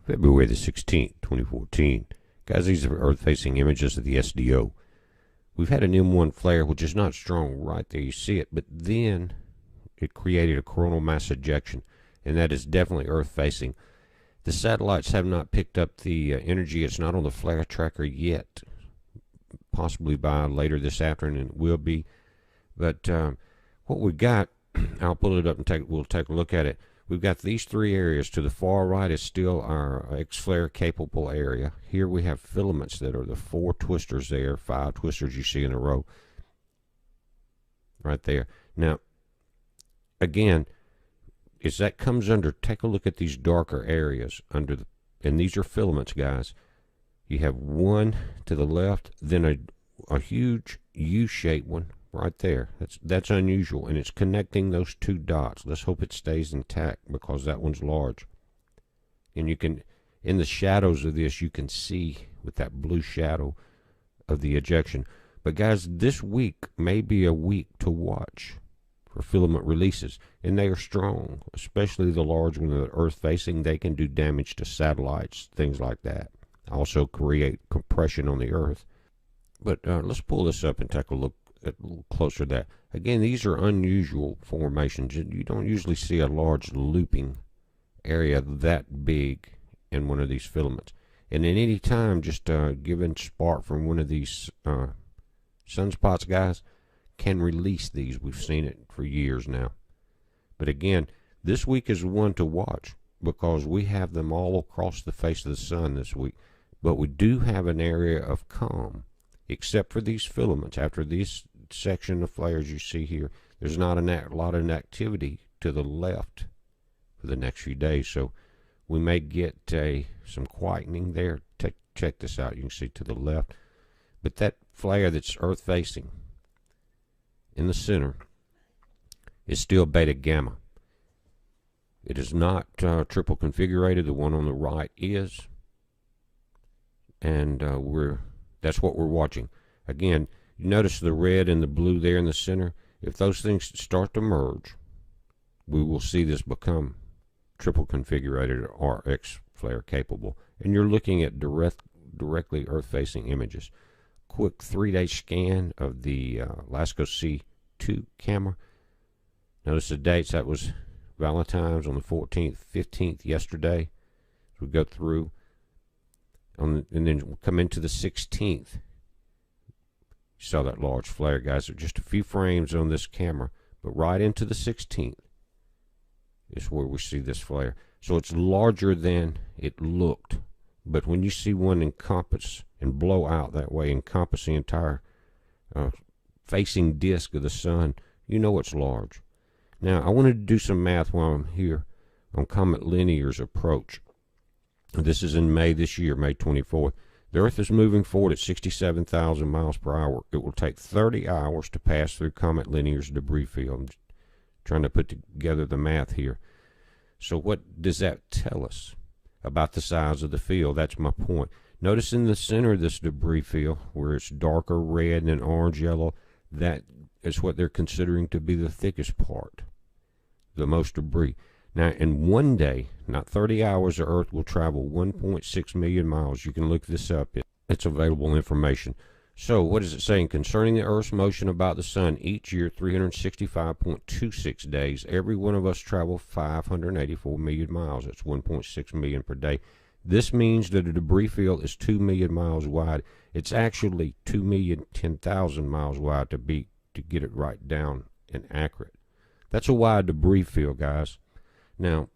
February the 16th, 2014. Guys, these are Earth-facing images of the SDO. We've had an M1 flare, which is not strong right there. You see it, but then it created a coronal mass ejection, and that is definitely Earth-facing. The satellites have not picked up the energy. It's not on the flare tracker yet. Possibly by later this afternoon it will be. But what we got, I'll pull it up and we'll take a look at it. We've got these three areas. To the far right is still our X-flare capable area. Here we have filaments that are the four twisters there, 5 twisters you see in a row. Right there. Now, again, as that comes under, take a look at these darker areas under the, and these are filaments, guys. You have one to the left, then a huge U-shaped one right there. That's unusual, and it's connecting those two dots. Let's hope it stays intact because that one's large. And you can, in the shadows of this, you can see with that blue shadow of the ejection. But guys, this week may be a week to watch for filament releases, and they are strong, especially the large ones that are Earth-facing. They can do damage to satellites, things like that. Also create compression on the Earth. But let's pull this up and take a look a little closer at that. Again, these are unusual formations. You don't usually see a large looping area that big in one of these filaments. And at any time, just a given spark from one of these sunspots, guys, can release these. We've seen it for years now. But again, this week is one to watch because we have them all across the face of the sun this week. But we do have an area of calm, except for these filaments. After this section of flares you see here, there's not a lot of activity to the left for the next few days. So we may get some quietening there. Check this out. You can see to the left. But that flare that's Earth-facing in the center is still beta gamma. It is not triple configurated. The one on the right is. And that's what we're watching. Again, you notice the red and the blue there in the center. If those things start to merge, we will see this become triple configurated or X flare capable. And you're looking at directly Earth-facing images. Quick 3-day scan of the LASCO C2 camera. Notice the dates. That was Valentine's on the 14th, 15th yesterday. We go through. And then we'll come into the 16th. You saw that large flare, guys. There are just a few frames on this camera, but right into the 16th is where we see this flare. So it's larger than it looked. But when you see one encompass and blow out that way, encompass the entire facing disk of the sun, you know it's large. Now, I wanted to do some math while I'm here on Comet Linear's approach. This is in May this year, May 24th. The Earth is moving forward at 67,000 miles per hour. It will take 30 hours to pass through Comet Linear's debris field. I'm trying to put together the math here. So what does that tell us about the size of the field? That's my point. Notice in the center of this debris field, where it's darker red and orange yellow, that is what they're considering to be the thickest part, the most debris. Now, in one day, not 30 hours, the Earth will travel 1.6 million miles. You can look this up. It's available information. So, what is it saying? Concerning the Earth's motion about the sun, each year, 365.26 days, every one of us travel 584 million miles. That's 1.6 million per day. This means that a debris field is 2 million miles wide. It's actually 2,010,000 miles wide to get it right down and accurate. That's a wide debris field, guys. Now,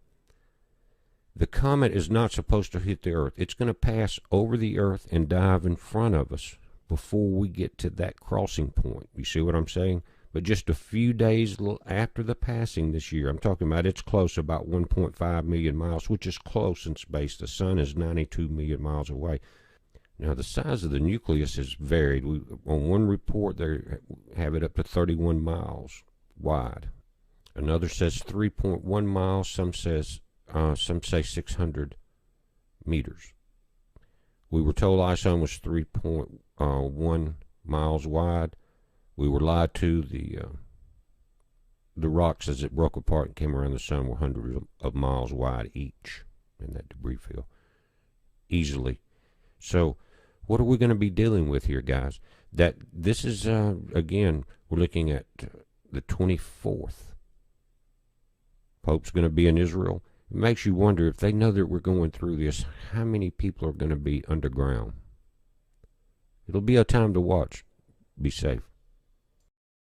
the comet is not supposed to hit the Earth. It's going to pass over the Earth and dive in front of us before we get to that crossing point. You see what I'm saying? But just a few days after the passing this year, I'm talking about it's close, about 1.5 million miles, which is close in space. The sun is 92 million miles away. Now, the size of the nucleus is varied. On one report, they have it up to 31 miles wide. Another says 3.1 miles. Some say 600 meters. We were told our sun was 3.1 miles wide. We were lied to. The rocks, as it broke apart and came around the sun, were hundreds of miles wide each in that debris field. easily. So what are we going to be dealing with here, guys? That this is, again, we're looking at the 24th. Pope's going to be in Israel. It makes you wonder, if they know that we're going through this, how many people are going to be underground? It'll be a time to watch. Be safe.